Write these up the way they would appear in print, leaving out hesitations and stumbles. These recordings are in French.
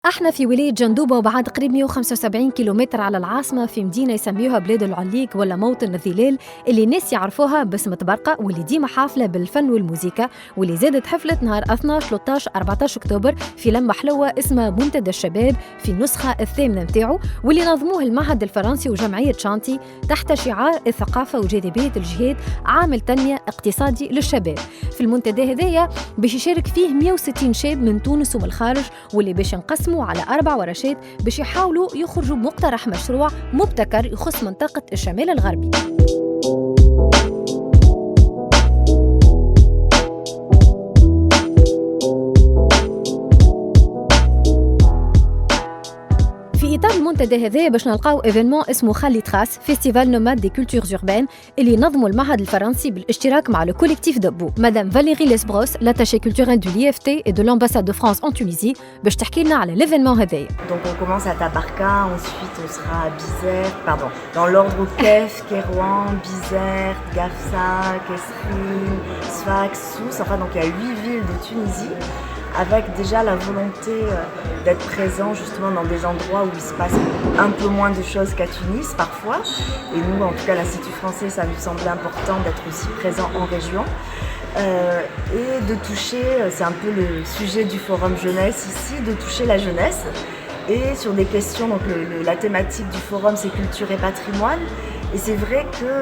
احنا في ولاية جندوبة وبعد قريب 175 كيلومتر على العاصمة في مدينة يسميوها بلاد العليق ولا موطن الظلال اللي الناس يعرفوها باسم تبرقة واللي ديما حافلة بالفن والموسيقى واللي زادت حفلة نهار 12 13 14 أكتوبر في لمة حلوة اسمها منتدى الشباب في النسخة الثامنة متاعو واللي نظموه المعهد الفرنسي وجمعية شانتي تحت شعار الثقافة وجاذبية الجهاد عامل تنمية اقتصادي للشباب. في المنتدى هذايا باش يشارك فيه 160 شاب من تونس ومن الخارج واللي باش ينقسموا على 4 ورشات باش يحاولوا يخرجوا بمقترح مشروع مبتكر يخص منطقة الشمال الغربي. في إطار المنتدى هذا باش نلقاو إيفينمون اسمه خلي تراس فيستيفال نوماد دي كولتورز أوربان اللي نظموا المعهد الفرنسي بالاشتراك مع لو كوليكتيف دبو. مدام فاليري ليسبروس لاتاشي كولتوريل دو l'IFT et de l'ambassade de France en Tunisie باش تحكي لنا على l'événement هذايا. Donc on commence à Tabarka, ensuite on sera à Bizerte, dans l'ordre Kef, Kérouan, Bizerte, Gafsa, Kesrine, Sfax, Sousse, enfin donc il y a 8 villes de Tunisie, avec déjà la volonté d'être présent justement dans des endroits où il se passe un peu moins de choses qu'à Tunis parfois. Et nous, en tout cas l'Institut français, ça nous semblait important d'être aussi présent en région. Et de toucher, c'est un peu le sujet du forum jeunesse ici, de toucher la jeunesse. Et sur des questions, donc la thématique du forum c'est culture et patrimoine. Et c'est vrai que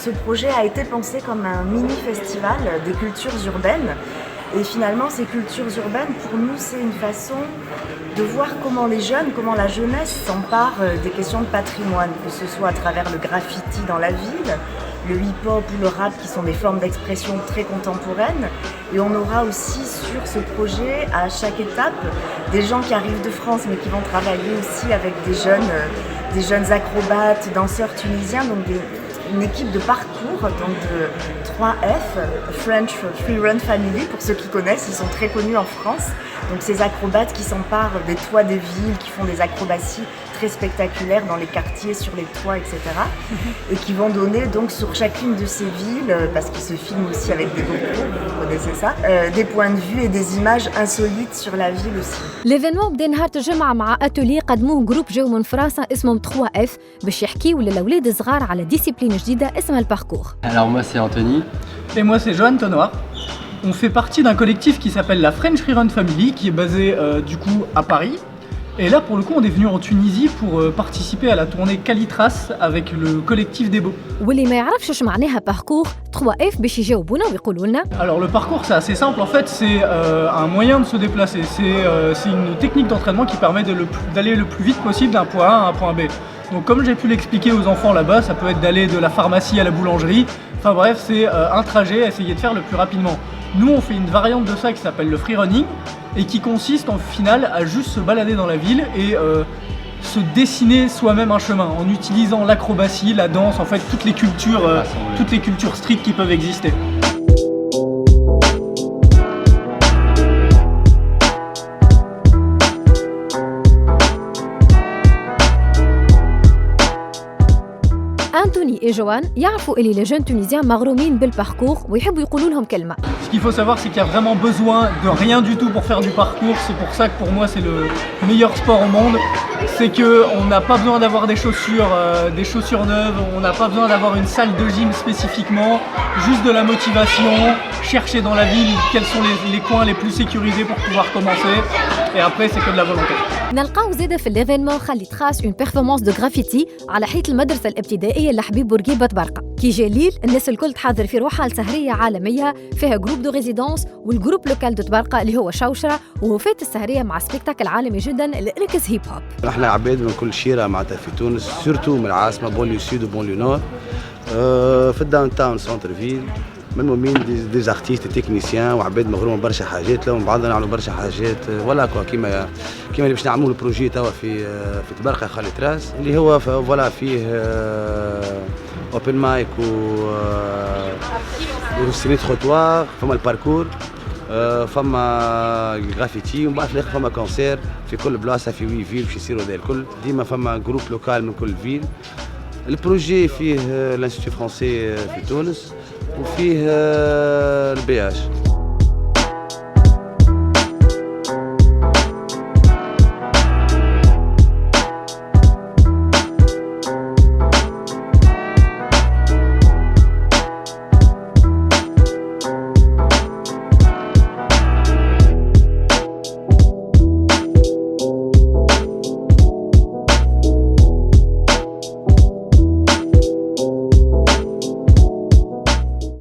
ce projet a été pensé comme un mini-festival des cultures urbaines. Et finalement, ces cultures urbaines, pour nous, c'est une façon de voir comment les jeunes, comment la jeunesse s'empare des questions de patrimoine, que ce soit à travers le graffiti dans la ville, le hip-hop ou le rap qui sont des formes d'expression très contemporaines. Et on aura aussi sur ce projet, à chaque étape, des gens qui arrivent de France mais qui vont travailler aussi avec des jeunes acrobates, danseurs tunisiens, donc une équipe de parcours, donc de 3F, French Free Run Family, pour ceux qui connaissent, ils sont très connus en France. Donc ces acrobates qui s'emparent des toits des villes, qui font des acrobaties très spectaculaires dans les quartiers, sur les toits, etc. Et qui vont donner donc sur chacune de ces villes, parce qu'ils se filment aussi avec des GoPro, vous connaissez ça, des points de vue et des images insolites sur la ville aussi. l'événement بدا نهار الجمعة مع اتولي قدموه جروب جاو من فرنسا اسمهم 3F باش يحكيوا للاولاد الصغار على ديسيبلين جديدة اسمها الباركور. Alors moi c'est Anthony. Et moi c'est Johan Tonoir. On fait partie d'un collectif qui s'appelle la French Free Run Family qui est basé du coup à Paris. Et là pour le coup on est venu en Tunisie pour participer à la tournée Calitras avec le collectif des Beaux. واللي ما يعرفش اش معناها باركور 3F باش يجاوبونا ويقولوا لنا. Alors le parcours c'est assez simple en fait, c'est un moyen de se déplacer, c'est une technique d'entraînement qui permet d'aller le plus vite possible d'un point A à un point B. Donc comme j'ai pu l'expliquer aux enfants là-bas, ça peut être d'aller de la pharmacie à la boulangerie, enfin bref c'est un trajet à essayer de faire le plus rapidement. Nous on fait une variante de ça qui s'appelle le free running et qui consiste en finale à juste se balader dans la ville et se dessiner soi-même un chemin en utilisant l'acrobatie, la danse, en fait toutes les cultures street qui peuvent exister. أنتوني et جوان يعرفوا اللي les jeunes tunisiens مغرومين بالباركور ويحبوا يقولوا لهم كلمة. Ce qu'il faut savoir, c'est qu'il y a vraiment besoin de rien du tout pour faire du parcours. C'est pour ça que pour moi, c'est le meilleur sport au monde. C'est qu'on n'a pas besoin d'avoir des chaussures neuves, on n'a pas besoin d'avoir une salle de gym spécifiquement, juste de la motivation, chercher dans la ville quels sont les coins les plus sécurisés pour pouvoir commencer. Et après, c'est que de la volonté. نلقاو زادة في l'événement خلي تراس une performance de graffiti على حيط المدرسة الابتدائية لحبيب بورقيبة تبرقة. كي جا الليل الناس الكل تحضر في روحها لسهرية عالمية فيها جروب دو ريزيدونس والجروب لوكال دو تبرقة اللي هو شوشرة ووفات السهرية مع سبيكتاكل عالمي جدا الاركس هيب هوب. احنا عباد من كل شيرة معناتها في تونس سورتو من العاصمة بونليو سود وبونليو نور في الداون تاون سونتر فيل ملمومين دي ارتيست تكنيسيان وعباد مغروم برشا حاجات لهم بعضنا نعملوا برشا حاجات ولا كيما اللي باش نعملوا البروجي توا في تبرقة خالي تراس اللي هو فوالا فيه اوبن مايك و سيني تروتوار فما الباركور فما الجرافيتي ومن بعد في الاخر فما كونسير في كل بلاصه في 8 فيل باش يصيروا هذا الكل ديما فما جروب لوكال من كل فيل. البروجي فيه الانستيتو فرونسي في تونس وفيه البي اش.